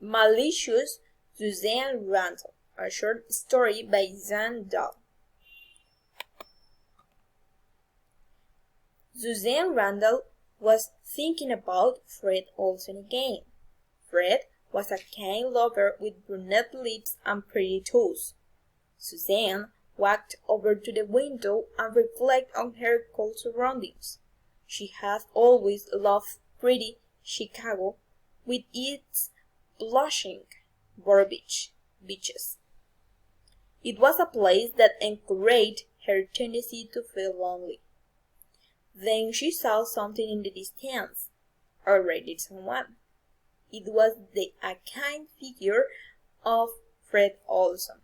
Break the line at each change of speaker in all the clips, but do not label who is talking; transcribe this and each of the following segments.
Malicious Suzanne Randall, a short story by Zan Dahl. Suzanne Randall was thinking about Fred Olsen again. Fred was a kind lover with brunette lips and pretty toes. Suzanne walked over to the window and reflected on her cold surroundings. She had always loved pretty Chicago with its blushing beaches. It was a place that encouraged her tendency to feel lonely. Then she saw something in the distance, or rather someone. It was the kind figure of Fred Olsen.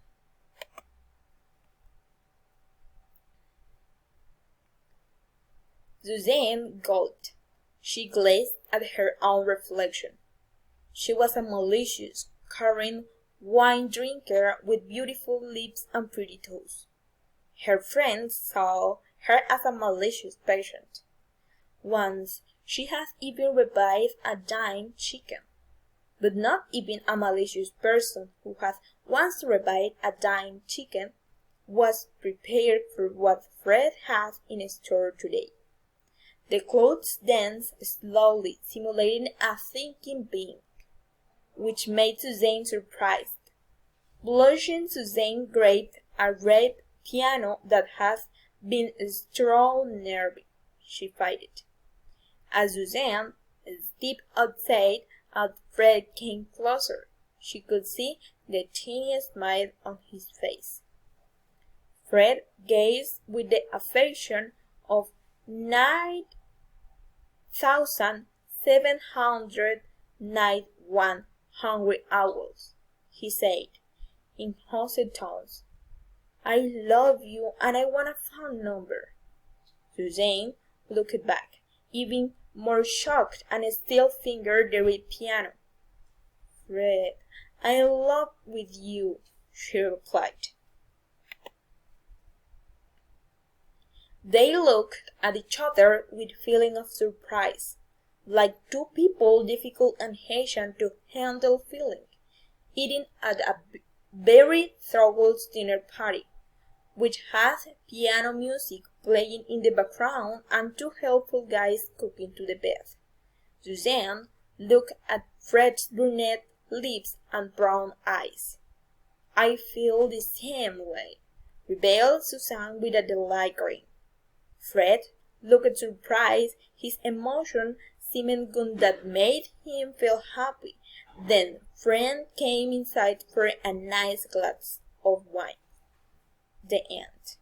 Suzanne gulped. She gazed at her own reflection. She was a malicious, caring wine drinker with beautiful lips and pretty toes. Her friends saw her as a malicious patient. Once she had even revived a dying chicken. But not even a malicious person who had once revived a dying chicken was prepared for what Fred had in store today. The clouds danced slowly, simulating a thinking being, which made Suzanne surprised. Blushing, Suzanne grabbed a red piano that had been struck nervy. She fighted. As Suzanne stepped outside and Fred came closer, she could see the tiniest smile on his face. Fred gazed with the affection of 9,791 hungry owls. He said, in hushed tones, "I love you and I want a phone number." Suzanne looked back, even more shocked, and still fingered the red piano. "Fred, I'm in love with you," she replied. They looked at each other with feeling of surprise, like two people difficult and hesitant to handle feeling, eating at a very thorough dinner party, which had piano music playing in the background and two helpful guys cooking to the bed. Suzanne looked at Fred's brunette lips and brown eyes. "I feel the same way," rebelled Suzanne with a delight grin. Fred looked surprised. His emotion seemed good that made him feel happy. Then Fred came inside for a nice glass of wine. The end.